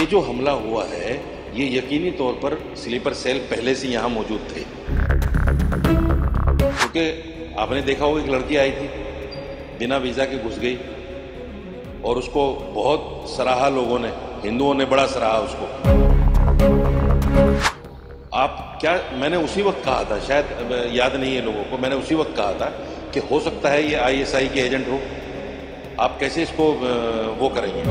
ये जो हमला हुआ है ये यकीनी तौर पर स्लीपर सेल पहले से यहाँ मौजूद थे, क्योंकि आपने देखा होगा एक लड़की आई थी बिना वीज़ा के घुस गई और उसको बहुत सराहा लोगों ने, हिंदुओं ने बड़ा सराहा उसको। मैंने उसी वक्त कहा था, शायद याद नहीं है लोगों को, मैंने उसी वक्त कहा था कि हो सकता है ये आईएसआई के एजेंट हो। आप कैसे इसको वो करेंगे?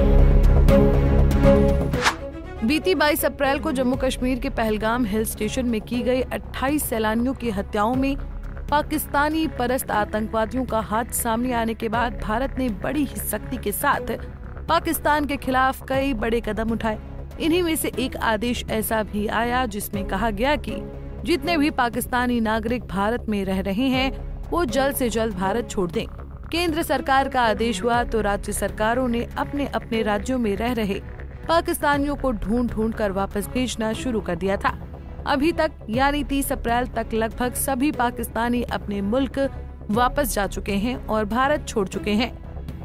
बीती 22 अप्रैल को जम्मू कश्मीर के पहलगाम हिल स्टेशन में की गई 28 सैलानियों की हत्याओं में पाकिस्तानी परस्त आतंकवादियों का हाथ सामने आने के बाद भारत ने बड़ी ही सख्ती के साथ पाकिस्तान के खिलाफ कई बड़े कदम उठाए। इन्हीं में से एक आदेश ऐसा भी आया जिसमें कहा गया कि जितने भी पाकिस्तानी नागरिक भारत में रह रहे हैं वो जल्द से जल्द भारत छोड़ दें। केंद्र सरकार का आदेश हुआ तो राज्य सरकारों ने अपने अपने राज्यों में रह रहे पाकिस्तानियों को ढूंढ कर वापस भेजना शुरू कर दिया था। अभी तक यानी 30 अप्रैल तक लगभग सभी पाकिस्तानी अपने मुल्क वापस जा चुके हैं और भारत छोड़ चुके हैं।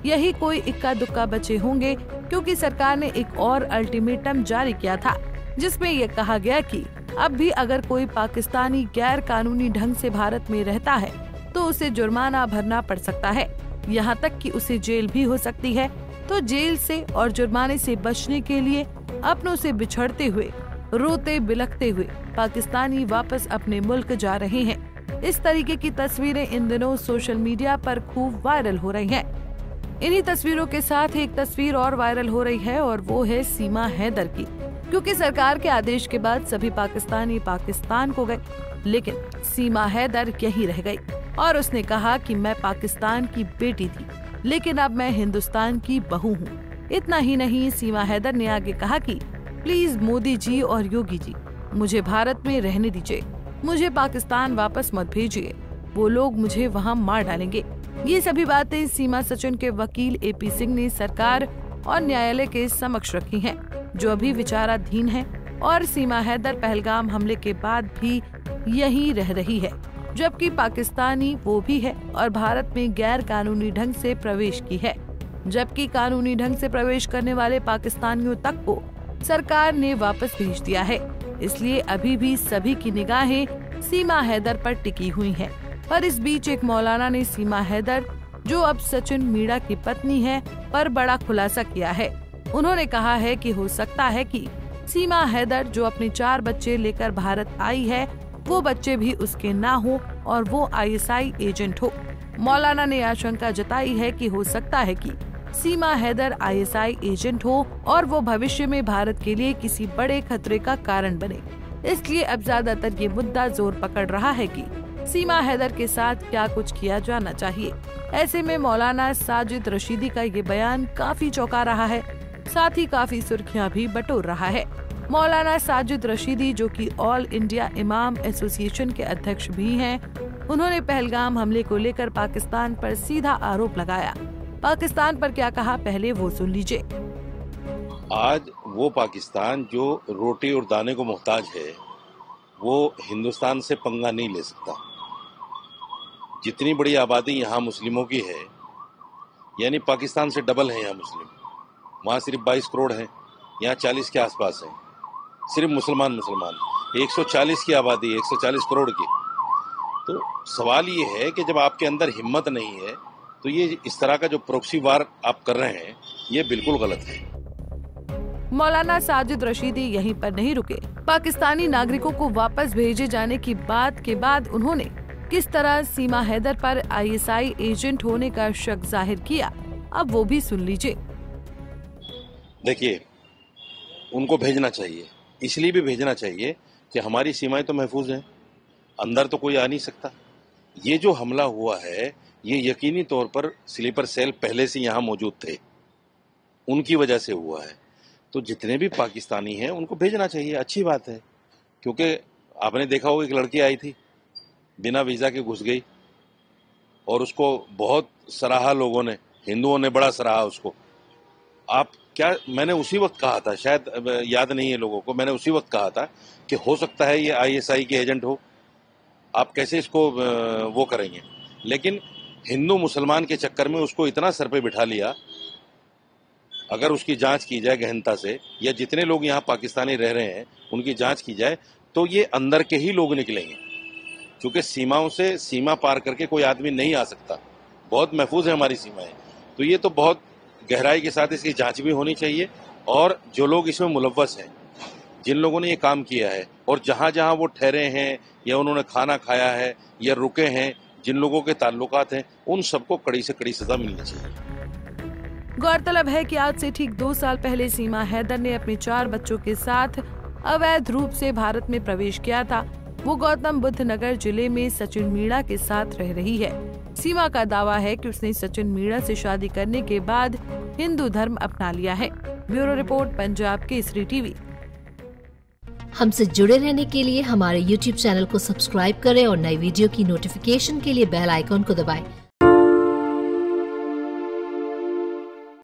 यही कोई इक्का दुक्का बचे होंगे, क्योंकि सरकार ने एक और अल्टीमेटम जारी किया था जिसमें यह कहा गया कि अब भी अगर कोई पाकिस्तानी गैर कानूनी ढंग से भारत में रहता है तो उसे जुर्माना भरना पड़ सकता है, यहाँ तक कि उसे जेल भी हो सकती है। तो जेल से और जुर्माने से बचने के लिए अपनों से बिछड़ते हुए, रोते बिलखते हुए पाकिस्तानी वापस अपने मुल्क जा रहे हैं। इस तरीके की तस्वीरें इन दिनों सोशल मीडिया पर खूब वायरल हो रही हैं। इन्हीं तस्वीरों के साथ एक तस्वीर और वायरल हो रही है और वो है सीमा हैदर की, क्योंकि सरकार के आदेश के बाद सभी पाकिस्तानी पाकिस्तान को गए, लेकिन सीमा हैदर यहीं रह गई और उसने कहा कि मैं पाकिस्तान की बेटी थी लेकिन अब मैं हिंदुस्तान की बहू हूँ। इतना ही नहीं, सीमा हैदर ने आगे कहा कि प्लीज मोदी जी और योगी जी मुझे भारत में रहने दीजिए, मुझे पाकिस्तान वापस मत भेजिए, वो लोग मुझे वहाँ मार डालेंगे। ये सभी बातें सीमा सचिन के वकील एपी सिंह ने सरकार और न्यायालय के समक्ष रखी हैं, जो अभी विचाराधीन है। और सीमा हैदर पहलगाम हमले के बाद भी यहीं रह रही है, जबकि पाकिस्तानी वो भी है और भारत में गैर कानूनी ढंग से प्रवेश की है, जबकि कानूनी ढंग से प्रवेश करने वाले पाकिस्तानियों तक को सरकार ने वापस भेज दिया है। इसलिए अभी भी सभी की निगाहें सीमा हैदर पर टिकी हुई हैं। पर इस बीच एक मौलाना ने सीमा हैदर, जो अब सचिन मीणा की पत्नी है, पर बड़ा खुलासा किया है। उन्होंने कहा है कि हो सकता है कि सीमा हैदर जो अपने 4 बच्चे लेकर भारत आई है वो बच्चे भी उसके ना हो और वो आईएसआई एजेंट हो। मौलाना ने आशंका जताई है कि हो सकता है कि सीमा हैदर आईएसआई एजेंट हो और वो भविष्य में भारत के लिए किसी बड़े खतरे का कारण बने। इसलिए अब ज्यादातर ये मुद्दा जोर पकड़ रहा है कि सीमा हैदर के साथ क्या कुछ किया जाना चाहिए। ऐसे में मौलाना साजिद रशीदी का ये बयान काफी चौंका रहा है, साथ ही काफी सुर्खियां भी बटोर रहा है। मौलाना साजिद रशीदी, जो कि ऑल इंडिया इमाम एसोसिएशन के अध्यक्ष भी हैं, उन्होंने पहलगाम हमले को लेकर पाकिस्तान पर सीधा आरोप लगाया। पाकिस्तान पर क्या कहा, पहले वो सुन लीजिए। आज वो पाकिस्तान जो रोटी और दाने को मोहताज है, वो हिंदुस्तान से पंगा नहीं ले सकता। जितनी बड़ी आबादी यहाँ मुस्लिमों की है, यानी पाकिस्तान से डबल है यहाँ मुस्लिम। वहाँ सिर्फ 22 करोड़ हैं, यहाँ 40 के आसपास हैं, सिर्फ मुसलमान 140 की आबादी है, 140 करोड़ की। तो सवाल ये है कि जब आपके अंदर हिम्मत नहीं है तो ये इस तरह का जो प्रॉक्सी वार आप कर रहे हैं ये बिल्कुल गलत है। मौलाना साजिद रशीदी यहीं पर नहीं रुके। पाकिस्तानी नागरिकों को वापस भेजे जाने की बात के बाद उन्होंने किस तरह सीमा हैदर पर आईएसआई एजेंट होने का शक जाहिर किया, अब वो भी सुन लीजिए। देखिए, उनको भेजना चाहिए, इसलिए भी भेजना चाहिए कि हमारी सीमाएं तो महफूज हैं, अंदर तो कोई आ नहीं सकता। ये जो हमला हुआ है ये यकीनी तौर पर स्लीपर सेल पहले से यहाँ मौजूद थे, उनकी वजह से हुआ है। तो जितने भी पाकिस्तानी हैं उनको भेजना चाहिए, अच्छी बात है। क्योंकि आपने देखा होगा एक लड़की आई थी बिना वीज़ा के घुस गई और उसको बहुत सराहा लोगों ने, हिंदुओं ने बड़ा सराहा उसको। मैंने उसी वक्त कहा था, शायद याद नहीं है लोगों को, मैंने उसी वक्त कहा था कि हो सकता है ये आईएसआई के एजेंट हो। आप कैसे इसको वो करेंगे? लेकिन हिंदू मुसलमान के चक्कर में उसको इतना सर पे बिठा लिया अगर उसकी जांच की जाए गहनता से, या जितने लोग यहाँ पाकिस्तानी रह रहे हैं उनकी जांच की जाए, तो ये अंदर के ही लोग निकलेंगे, क्योंकि सीमाओं से सीमा पार करके कोई आदमी नहीं आ सकता। बहुत महफूज है हमारी सीमाएं। तो ये तो बहुत गहराई के साथ इसकी जांच भी होनी चाहिए, और जो लोग इसमें मुलव्वस हैं, जिन लोगों ने ये काम किया है, और जहां जहां वो ठहरे हैं या उन्होंने खाना खाया है या रुके हैं, जिन लोगों के ताल्लुकात हैं, उन सबको कड़ी से कड़ी सजा मिलनी चाहिए। गौरतलब है कि आज से ठीक 2 साल पहले सीमा हैदर ने अपने 4 बच्चों के साथ अवैध रूप से भारत में प्रवेश किया था। वो गौतम बुद्ध नगर जिले में सचिन मीणा के साथ रह रही है। सीमा का दावा है कि उसने सचिन मीणा से शादी करने के बाद हिंदू धर्म अपना लिया है। Bureau report, Punjab Kesari TV. हमसे जुड़े रहने के लिए हमारे YouTube चैनल को सब्सक्राइब करें और नई वीडियो की नोटिफिकेशन के लिए बेल आइकॉन को दबाएं।